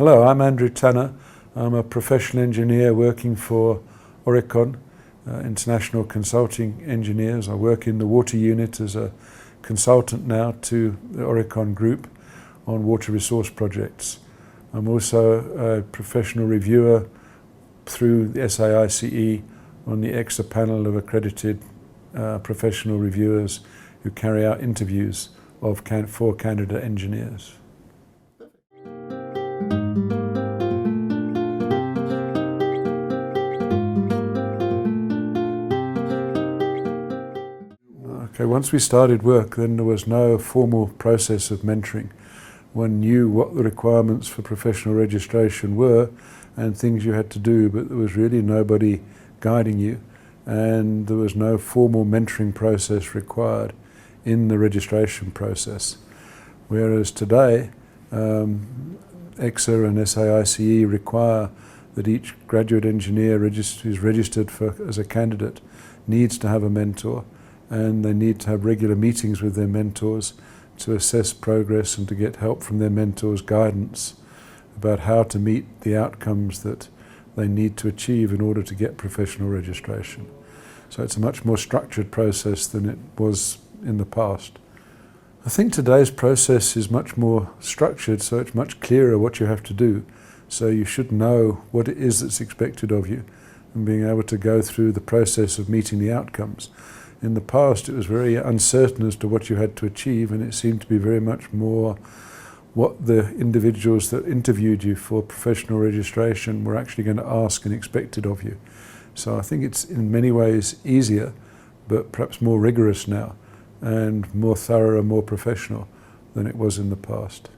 Hello, I'm Andrew Tanner. I'm a professional engineer working for Oricon, International Consulting Engineers. I work in the water unit as a consultant now to the Oricon Group on water resource projects. I'm also a professional reviewer through the SAICE on the ECSA panel of accredited professional reviewers who carry out interviews for candidate engineers. Okay, once we started work, then there was no formal process of mentoring. One knew what the requirements for professional registration were and things you had to do, but there was really nobody guiding you, and there was no formal mentoring process required in the registration process. Whereas today, ECSA and SAICE require that each graduate engineer who's registered as a candidate needs to have a mentor, and they need to have regular meetings with their mentors to assess progress and to get help from their mentors' guidance about how to meet the outcomes that they need to achieve in order to get professional registration. So it's a much more structured process than it was in the past. I think today's process is much more structured, so it's much clearer what you have to do. So you should know what it is that's expected of you and being able to go through the process of meeting the outcomes. In the past, it was very uncertain as to what you had to achieve, and it seemed to be very much more what the individuals that interviewed you for professional registration were actually going to ask and expected of you. So I think it's in many ways easier, but perhaps more rigorous now, and more thorough and more professional than it was in the past.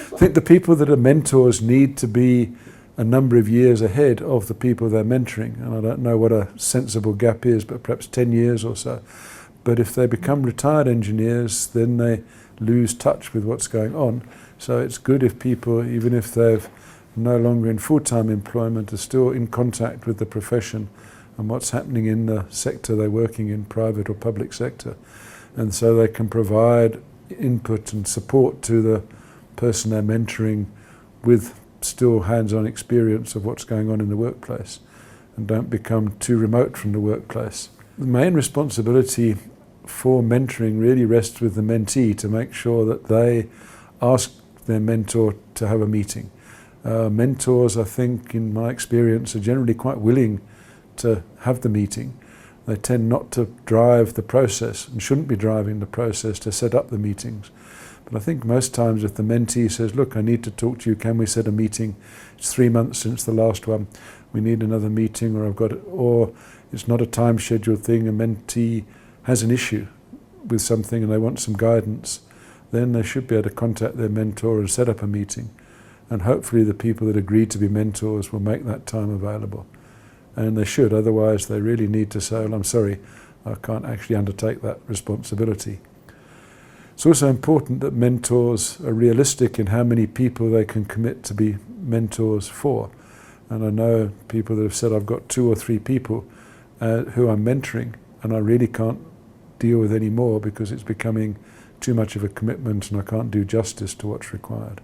I think the people that are mentors need to be a number of years ahead of the people they're mentoring, and I don't know what a sensible gap is, but perhaps 10 years or so. But if they become retired engineers, then they lose touch with what's going on. So it's good if people, even if they're no longer in full-time employment, are still in contact with the profession and what's happening in the sector they're working in, private or public sector. And so they can provide input and support to the person they're mentoring with still hands-on experience of what's going on in the workplace, and don't become too remote from the workplace. The main responsibility for mentoring really rests with the mentee to make sure that they ask their mentor to have a meeting. Mentors, I think, in my experience, are generally quite willing to have the meeting. They tend not to drive the process and shouldn't be driving the process to set up the meetings. But I think most times if the mentee says, look, I need to talk to you, can we set a meeting? It's 3 months since the last one, we need another meeting, or it's not a time scheduled thing, a mentee has an issue with something and they want some guidance, then they should be able to contact their mentor and set up a meeting. And hopefully the people that agree to be mentors will make that time available. And they should, otherwise they really need to say, well, I'm sorry, I can't actually undertake that responsibility. It's also important that mentors are realistic in how many people they can commit to be mentors for. And I know people that have said, I've got 2 or 3 people who I'm mentoring, and I really can't deal with any more because it's becoming too much of a commitment and I can't do justice to what's required.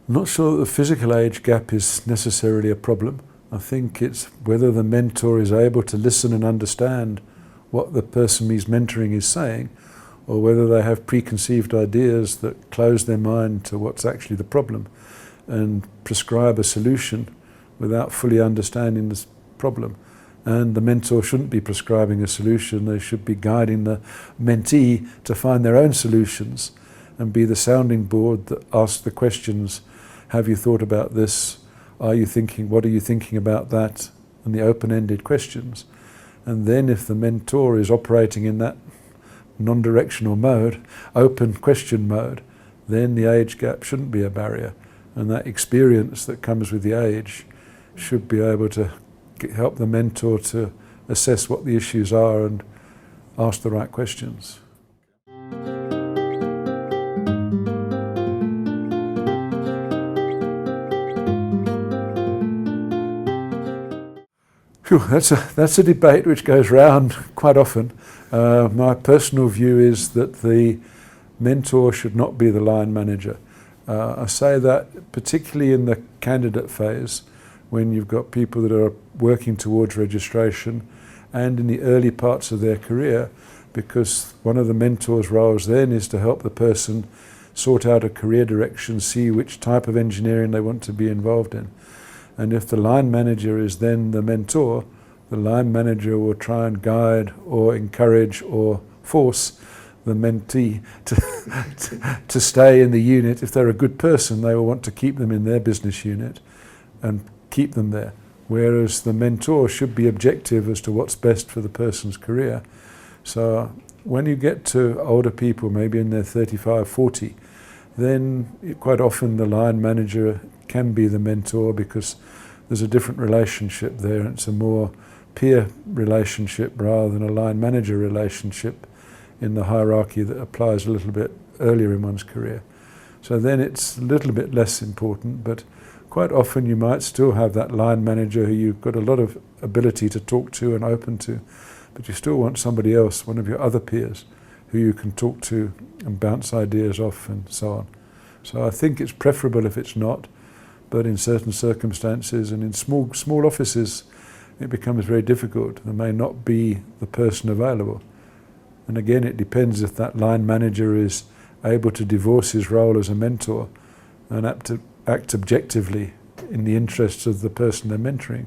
I'm not sure that the physical age gap is necessarily a problem. I think it's whether the mentor is able to listen and understand what the person he's mentoring is saying, or whether they have preconceived ideas that close their mind to what's actually the problem and prescribe a solution without fully understanding this problem. And the mentor shouldn't be prescribing a solution, they should be guiding the mentee to find their own solutions and be the sounding board that asks the questions. Have you thought about this? Are you thinking, what are you thinking about that? And the open-ended questions. And then if the mentor is operating in that non-directional mode, open question mode, then the age gap shouldn't be a barrier. And that experience that comes with the age should be able to help the mentor to assess what the issues are and ask the right questions. That's a debate which goes round quite often. My personal view is that the mentor should not be the line manager. I say that particularly in the candidate phase, when you've got people that are working towards registration, and in the early parts of their career, because one of the mentor's roles then is to help the person sort out a career direction, see which type of engineering they want to be involved in. And if the line manager is then the mentor, the line manager will try and guide or encourage or force the mentee to stay in the unit. If they're a good person, they will want to keep them in their business unit and keep them there. Whereas the mentor should be objective as to what's best for the person's career. So when you get to older people, maybe in their 35, 40, then quite often the line manager can be the mentor, because there's a different relationship there. It's a more peer relationship rather than a line manager relationship in the hierarchy that applies a little bit earlier in one's career. So then it's a little bit less important, but quite often you might still have that line manager who you've got a lot of ability to talk to and open to, but you still want somebody else, one of your other peers, who you can talk to and bounce ideas off and so on. So I think it's preferable if it's not, but in certain circumstances and in small offices it becomes very difficult. There may not be the person available. And again, it depends if that line manager is able to divorce his role as a mentor and act objectively in the interests of the person they're mentoring,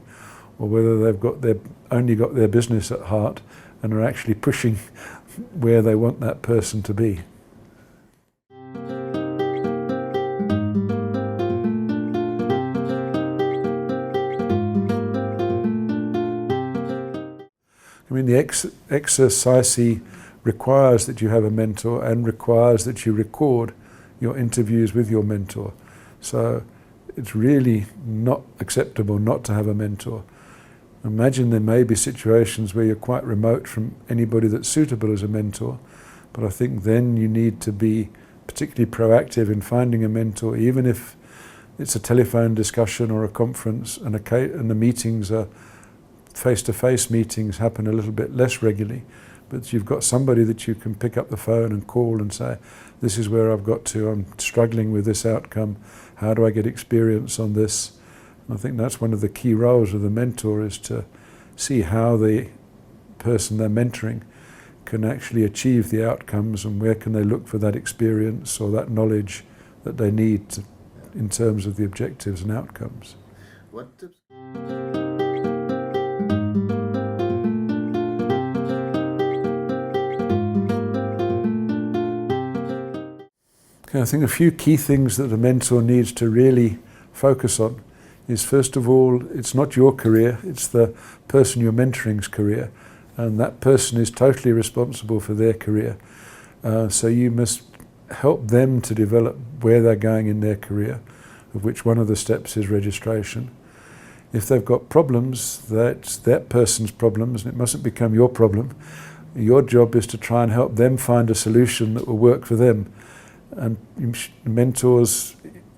or whether they've only got their business at heart and are actually pushing where they want that person to be. I mean, the ECSA requires that you have a mentor and requires that you record your interviews with your mentor. So it's really not acceptable not to have a mentor. Imagine there may be situations where you're quite remote from anybody that's suitable as a mentor, but I think then you need to be particularly proactive in finding a mentor, even if it's a telephone discussion or a conference, and the meetings are face-to-face meetings happen a little bit less regularly, but you've got somebody that you can pick up the phone and call and say, this is where I've got to, I'm struggling with this outcome, how do I get experience on this? And I think that's one of the key roles of the mentor, is to see how the person they're mentoring can actually achieve the outcomes, and where can they look for that experience or that knowledge that they need in terms of the objectives and outcomes. What tips? I think a few key things that the mentor needs to really focus on is, first of all, it's not your career, it's the person you're mentoring's career, and that person is totally responsible for their career. So you must help them to develop where they're going in their career, of which one of the steps is registration. If they've got problems, that's that person's problems, and it mustn't become your problem. Your job is to try and help them find a solution that will work for them. And mentors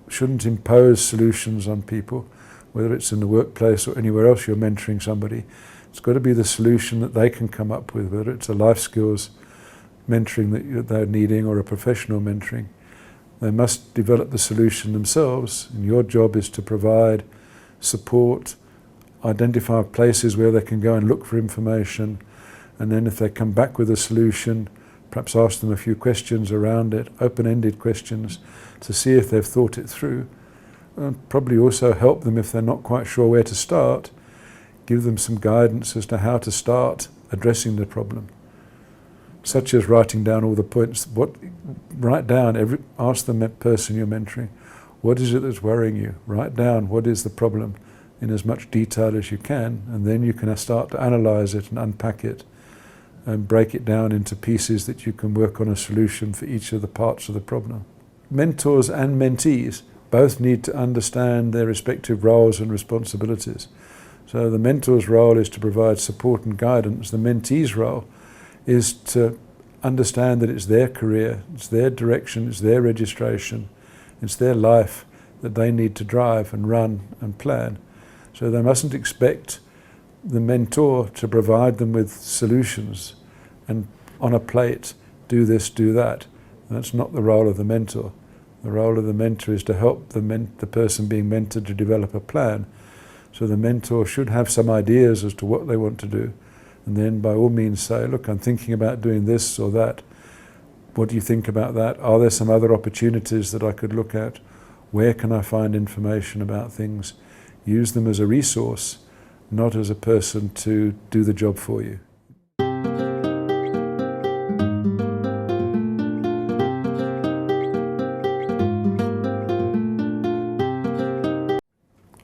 shouldn't impose solutions on people, whether it's in the workplace or anywhere else you're mentoring somebody. It's got to be the solution that they can come up with, whether it's a life skills mentoring that they're needing or a professional mentoring. They must develop the solution themselves, and your job is to provide support, identify places where they can go and look for information, and then if they come back with a solution, perhaps ask them a few questions around it, open-ended questions, to see if they've thought it through. And probably also help them if they're not quite sure where to start, give them some guidance as to how to start addressing the problem, such as writing down all the points. Ask the person you're mentoring, what is it that's worrying you? Write down what is the problem in as much detail as you can, and then you can start to analyze it and unpack it and break it down into pieces that you can work on a solution for each of the parts of the problem. Mentors and mentees both need to understand their respective roles and responsibilities. So the mentor's role is to provide support and guidance. The mentee's role is to understand that it's their career, it's their direction, it's their registration, it's their life that they need to drive and run and plan. So they mustn't expect the mentor to provide them with solutions and on a plate, do this, do that. And that's not the role of the mentor. The role of the mentor is to help the person being mentored to develop a plan. So the mentor should have some ideas as to what they want to do, and then by all means say, look, I'm thinking about doing this or that. What do you think about that? Are there some other opportunities that I could look at? Where can I find information about things? Use them as a resource, not as a person to do the job for you.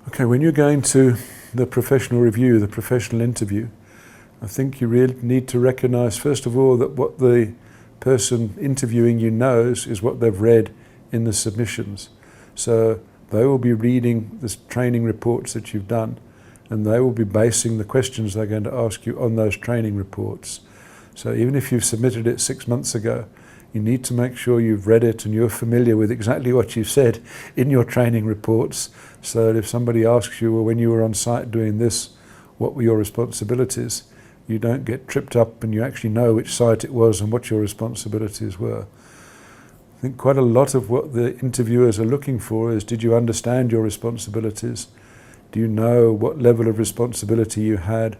Okay, when you're going to the professional review, the professional interview, I think you really need to recognize, first of all, that what the person interviewing you knows is what they've read in the submissions. So they will be reading the training reports that you've done, and they will be basing the questions they're going to ask you on those training reports. So even if you've submitted it 6 months ago, you need to make sure you've read it and you're familiar with exactly what you've said in your training reports, so that if somebody asks you, well, when you were on site doing this, what were your responsibilities? You don't get tripped up and you actually know which site it was and what your responsibilities were. I think quite a lot of what the interviewers are looking for is, did you understand your responsibilities? Do you know what level of responsibility you had?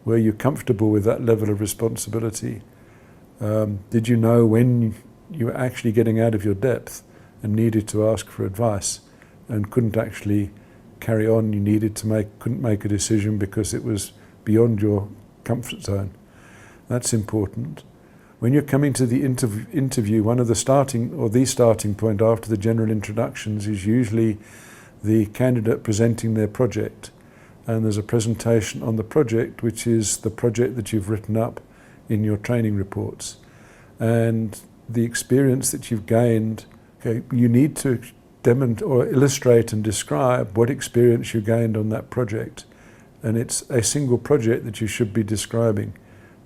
Were you comfortable with that level of responsibility? Did you know when you were actually getting out of your depth and needed to ask for advice and couldn't actually carry on? You couldn't make a decision because it was beyond your comfort zone. That's important. When you're coming to the interview, one of the starting point after the general introductions is usually the candidate presenting their project. And there's a presentation on the project, which is the project that you've written up in your training reports. And the experience that you've gained, okay, you need to demonstrate or illustrate and describe what experience you gained on that project. And it's a single project that you should be describing.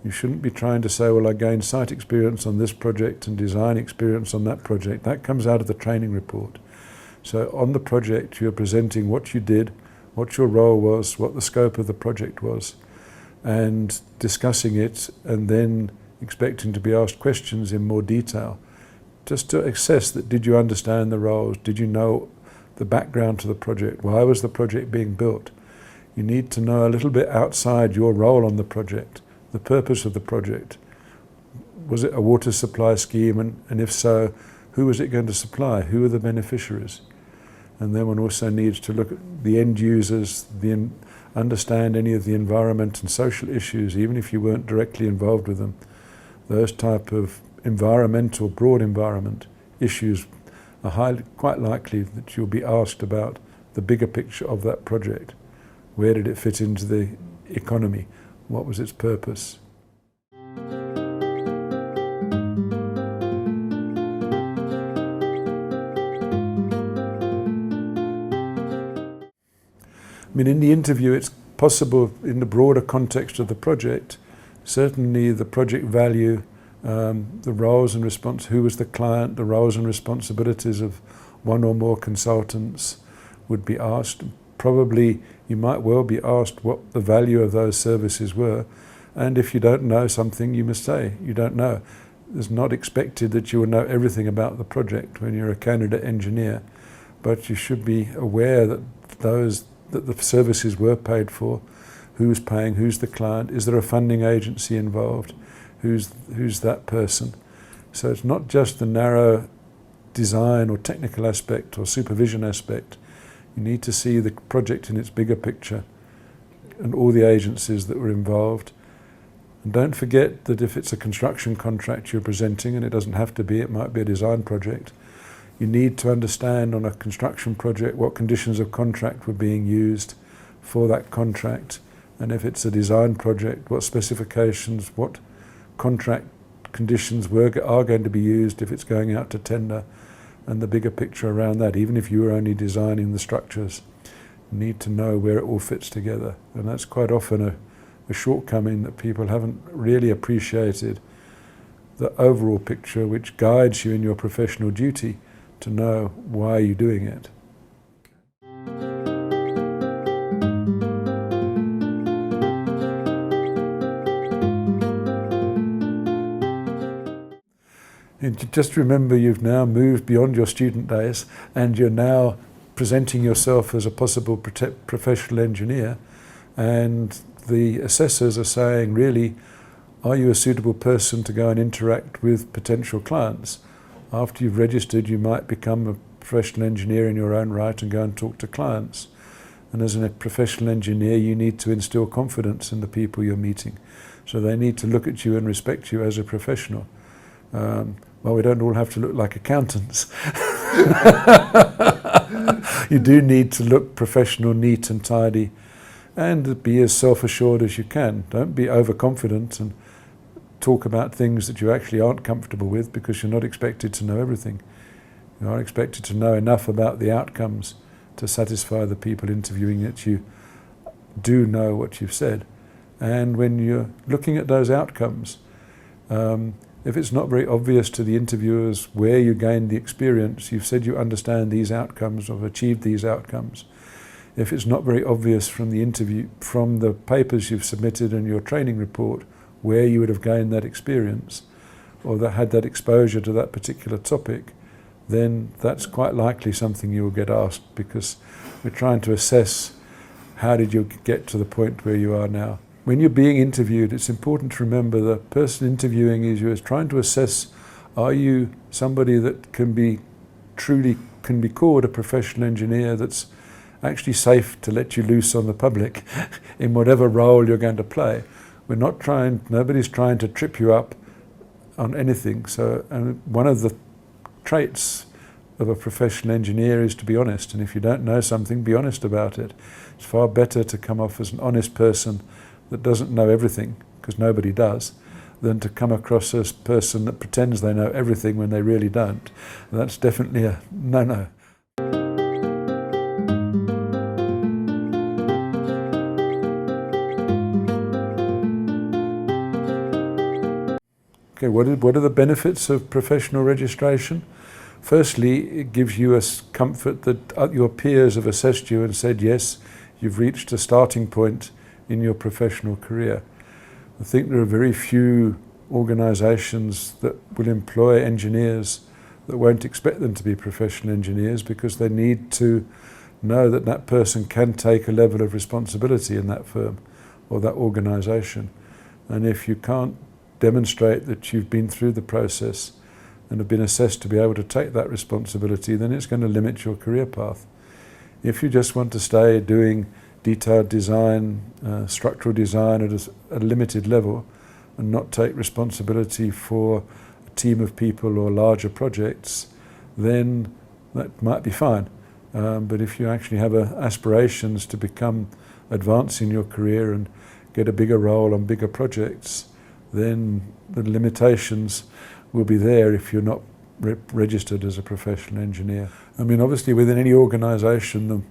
You shouldn't be trying to say, well, I gained site experience on this project and design experience on that project. That comes out of the training report. So on the project, you're presenting what you did, what your role was, what the scope of the project was, and discussing it, and then expecting to be asked questions in more detail, just to assess that, did you understand the roles? Did you know the background to the project? Why was the project being built? You need to know a little bit outside your role on the project, the purpose of the project. Was it a water supply scheme? And if so, who was it going to supply? Who are the beneficiaries? And then one also needs to look at the end users, understand any of the environment and social issues, even if you weren't directly involved with them. Those type of environmental, broad environment issues are quite likely that you'll be asked about the bigger picture of that project. Where did it fit into the economy? What was its purpose? I mean, in the interview, it's possible in the broader context of the project, certainly the project value, the roles and who was the client, the roles and responsibilities of one or more consultants would be asked. Probably you might well be asked what the value of those services were, and if you don't know something, you must say you don't know. It's not expected that you will know everything about the project when you're a candidate engineer, but you should be aware that the services were paid for, who's paying, who's the client, is there a funding agency involved, who's that person. So it's not just the narrow design or technical aspect or supervision aspect. You need to see the project in its bigger picture and all the agencies that were involved. And don't forget that if it's a construction contract you're presenting, and it doesn't have to be, it might be a design project, you need to understand on a construction project what conditions of contract were being used for that contract. And if it's a design project, what specifications, what contract conditions are going to be used if it's going out to tender, and the bigger picture around that. Even if you were only designing the structures, you need to know where it all fits together. And that's quite often a shortcoming, that people haven't really appreciated the overall picture which guides you in your professional duty to know why you're doing it. just remember you've now moved beyond your student days and you're now presenting yourself as a possible professional engineer, and the assessors are saying, really, are you a suitable person to go and interact with potential clients? After you've registered, you might become a professional engineer in your own right and go and talk to clients. And as a professional engineer, you need to instill confidence in the people you're meeting. So they need to look at you and respect you as a professional. Well, we don't all have to look like accountants. You do need to look professional, neat and tidy, and be as self-assured as you can. Don't be overconfident and talk about things that you actually aren't comfortable with, because you're not expected to know everything. You are expected to know enough about the outcomes to satisfy the people interviewing that you do know what you've said. And when you're looking at those outcomes, if it's not very obvious to the interviewers where you gained the experience, you've said you understand these outcomes or have achieved these outcomes. If it's not very obvious from the interview, from the papers you've submitted and your training report, where you would have gained that experience or that had that exposure to that particular topic, then that's quite likely something you will get asked, because we're trying to assess how did you get to the point where you are now. When you're being interviewed, it's important to remember the person interviewing you is trying to assess, are you somebody that can be called a professional engineer that's actually safe to let you loose on the public in whatever role you're going to play. Nobody's trying to trip you up on anything. So, and one of the traits of a professional engineer is to be honest, and if you don't know something, be honest about it. It's far better to come off as an honest person that doesn't know everything, because nobody does, than to come across as a person that pretends they know everything when they really don't. And that's definitely a no-no. Okay, what are the benefits of professional registration? Firstly, it gives you a comfort that your peers have assessed you and said, yes, you've reached a starting point in your professional career. I think there are very few organisations that will employ engineers that won't expect them to be professional engineers, because they need to know that that person can take a level of responsibility in that firm or that organisation. And if you can't demonstrate that you've been through the process and have been assessed to be able to take that responsibility, then it's going to limit your career path. If you just want to stay doing detailed design, structural design at a limited level and not take responsibility for a team of people or larger projects, then that might be fine. But if you actually have aspirations to advance in your career and get a bigger role on bigger projects, then the limitations will be there if you're not registered as a professional engineer. I mean, obviously within any organisation,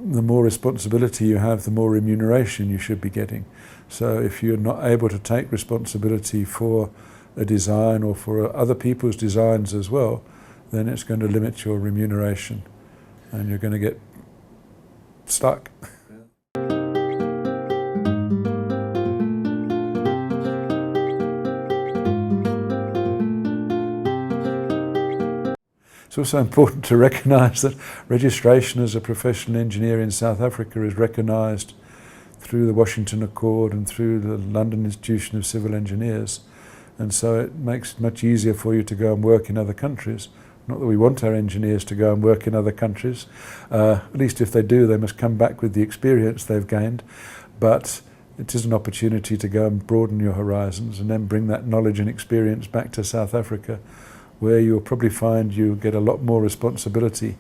the more responsibility you have, the more remuneration you should be getting. So if you're not able to take responsibility for a design or for other people's designs as well, then it's going to limit your remuneration and you're going to get stuck. It's also important to recognise that registration as a professional engineer in South Africa is recognised through the Washington Accord and through the London Institution of Civil Engineers, and so it makes it much easier for you to go and work in other countries. Not that we want our engineers to go and work in other countries, at least if they do, they must come back with the experience they've gained, but it is an opportunity to go and broaden your horizons and then bring that knowledge and experience back to South Africa, where you'll probably find you get a lot more responsibility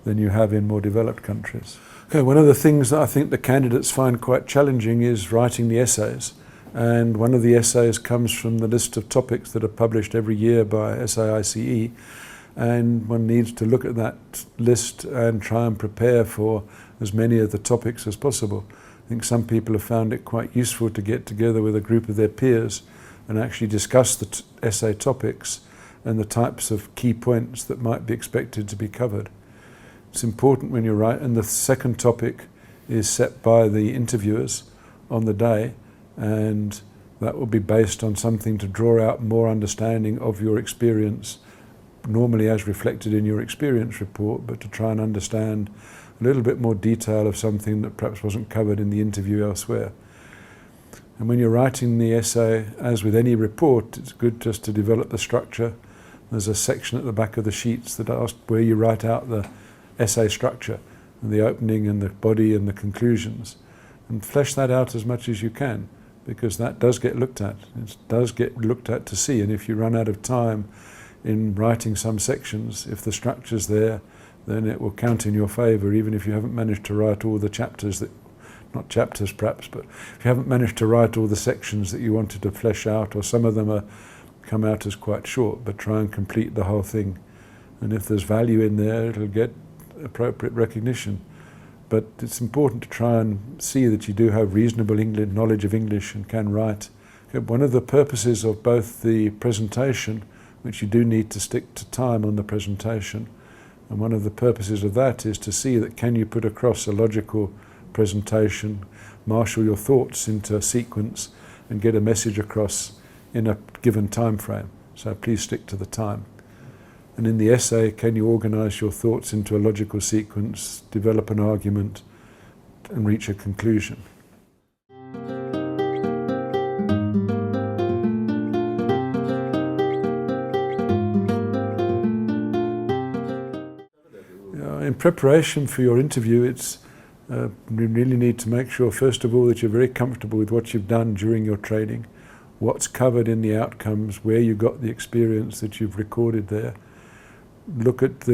than you have in more developed countries. Okay, one of the things that I think the candidates find quite challenging is writing the essays. And one of the essays comes from the list of topics that are published every year by SAICE. And one needs to look at that list and try and prepare for as many of the topics as possible. I think some people have found it quite useful to get together with a group of their peers and actually discuss the essay topics and the types of key points that might be expected to be covered. It's important when you write, and the second topic is set by the interviewers on the day, and that will be based on something to draw out more understanding of your experience, normally as reflected in your experience report, but to try and understand a little bit more detail of something that perhaps wasn't covered in the interview elsewhere. And when you're writing the essay, as with any report, it's good just to develop the structure. There's a section at the back of the sheets that asks where you write out the essay structure, and the opening and the body and the conclusions, and flesh that out as much as you can, because that does get looked at. It does get looked at to see, and if you run out of time in writing some sections, if the structure's there, then it will count in your favour, even if you haven't managed to write all the chapters that, not chapters perhaps, but if you haven't managed to write all the sections that you wanted to flesh out, or some of them come out as quite short, but try and complete the whole thing. And if there's value in there, it'll get appropriate recognition. But it's important to try and see that you do have reasonable knowledge of English and can write. One of the purposes of both the presentation, which you do need to stick to time on the presentation, and one of the purposes of that is to see that can you put across a logical presentation, marshal your thoughts into a sequence and get a message across in a given time frame. So please stick to the time. And in the essay, can you organise your thoughts into a logical sequence, develop an argument and reach a conclusion. In preparation for your interview, you really need to make sure, first of all, that you're very comfortable with what you've done during your training, what's covered in the outcomes, where you got the experience that you've recorded there. Look at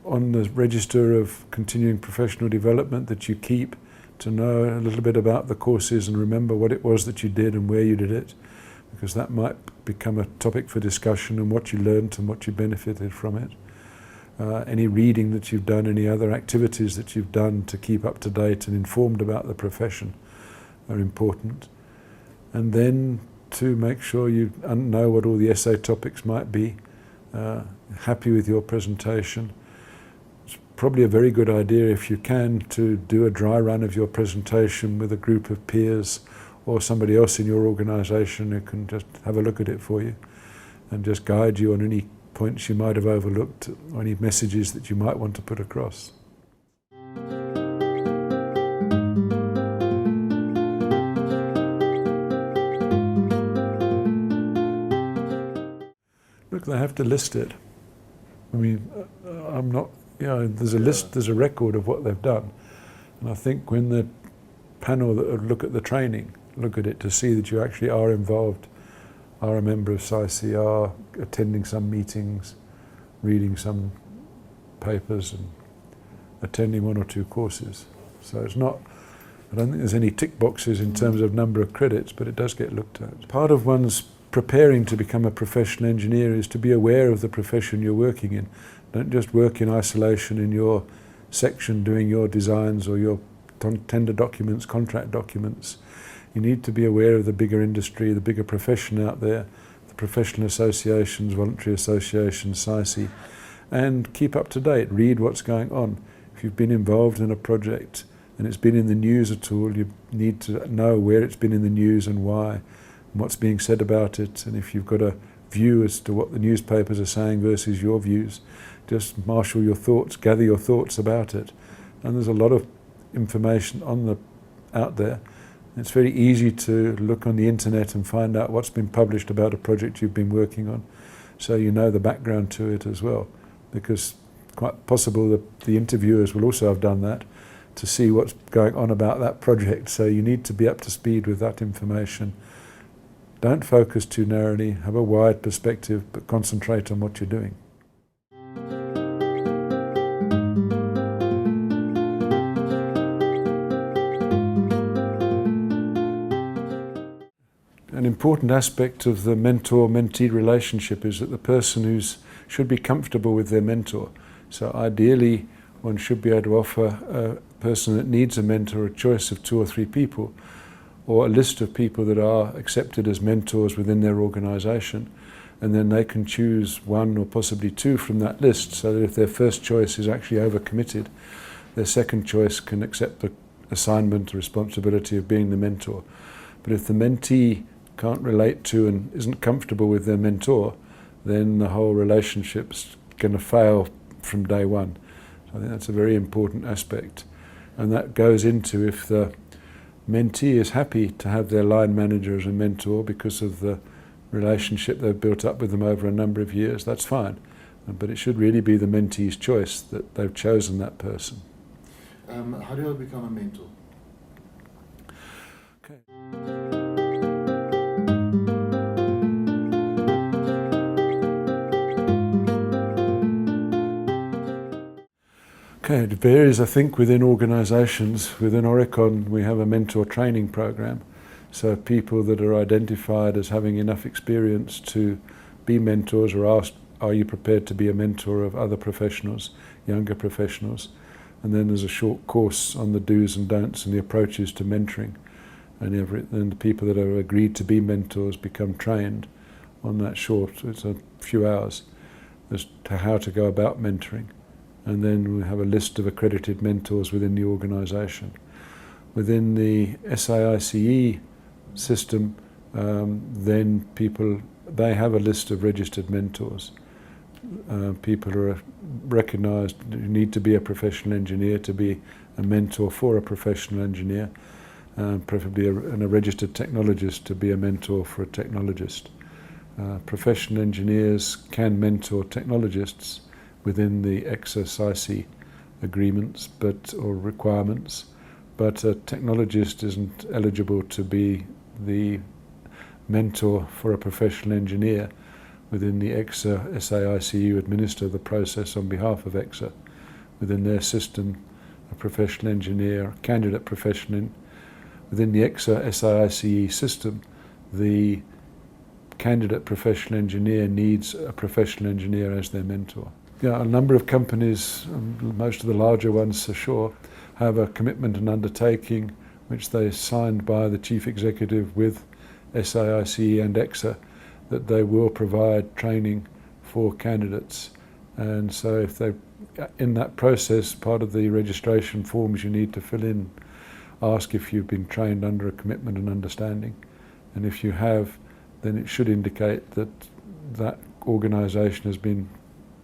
on the register of continuing professional development that you keep, to know a little bit about the courses and remember what it was that you did and where you did it, because that might become a topic for discussion, and what you learned and what you benefited from it. Any reading that you've done, any other activities that you've done to keep up to date and informed about the profession are important. And then to make sure you know what all the essay topics might be, happy with your presentation. It's probably a very good idea, if you can, to do a dry run of your presentation with a group of peers or somebody else in your organisation who can just have a look at it for you and just guide you on any points you might have overlooked or any messages that you might want to put across. Look, they have to list it. I mean, I'm not, there's a list, there's a record of what they've done. And I think when the panel that look at the training, look at it to see that you actually are involved, are a member of SAICI, are attending some meetings, reading some papers and attending one or two courses. So it's not, I don't think there's any tick boxes in terms of number of credits, but it does get looked at. Part of one's preparing to become a professional engineer is to be aware of the profession you're working in. Don't just work in isolation in your section doing your designs or your tender documents, contract documents. You need to be aware of the bigger industry, the bigger profession out there, the professional associations, voluntary associations, SAICI, and keep up to date. Read what's going on. If you've been involved in a project and it's been in the news at all, you need to know where it's been in the news and why, and what's being said about it. And if you've got a view as to what the newspapers are saying versus your views, just marshal your thoughts, gather your thoughts about it. And there's a lot of information out there. It's very easy to look on the internet and find out what's been published about a project you've been working on, so you know the background to it as well, because quite possible that the interviewers will also have done that to see what's going on about that project. So you need to be up to speed with that information. Don't focus too narrowly, have a wide perspective, but concentrate on what you're doing. An important aspect of the mentor-mentee relationship is that the person should be comfortable with their mentor. So ideally, one should be able to offer a person that needs a mentor a choice of 2 or 3 people, or a list of people that are accepted as mentors within their organisation, and then they can choose 1 or possibly 2 from that list, so that if their first choice is actually overcommitted, their second choice can accept the assignment or responsibility of being the mentor. But if the mentee can't relate to and isn't comfortable with their mentor, then the whole relationship's going to fail from day one. So I think that's a very important aspect. And that goes into if the mentee is happy to have their line manager as a mentor because of the relationship they've built up with them over a number of years, that's fine. But it should really be the mentee's choice that they've chosen that person. How do I become a mentor? Okay. Okay, it varies, I think, within organisations. Within Oricon, we have a mentor training program. So people that are identified as having enough experience to be mentors are asked, are you prepared to be a mentor of other professionals, younger professionals? And then there's a short course on the do's and don'ts and the approaches to mentoring. And then the people that have agreed to be mentors become trained on that short, it's a few hours, as to how to go about mentoring. And then we have a list of accredited mentors within the organisation. Within the SAICE system, then they have a list of registered mentors. People are recognised you need to be a professional engineer to be a mentor for a professional engineer, preferably a registered technologist to be a mentor for a technologist. Professional engineers can mentor technologists within the ECSA SAICE agreements or requirements, but a technologist isn't eligible to be the mentor for a professional engineer. Within the ECSA SAICE administer the process on behalf of ECSA. Within their system, a professional engineer, candidate professional, within the ECSA SAICE system, the candidate professional engineer needs a professional engineer as their mentor. Yeah, a number of companies, most of the larger ones for sure, have a commitment and undertaking which they signed by the chief executive with SAICE and ECSA that they will provide training for candidates. And so if they, in that process, part of the registration forms you need to fill in, ask if you've been trained under a commitment and understanding. And if you have, then it should indicate that that organisation has been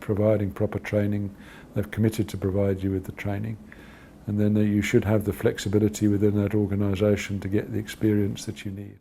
providing proper training, they've committed to provide you with the training, and then you should have the flexibility within that organisation to get the experience that you need.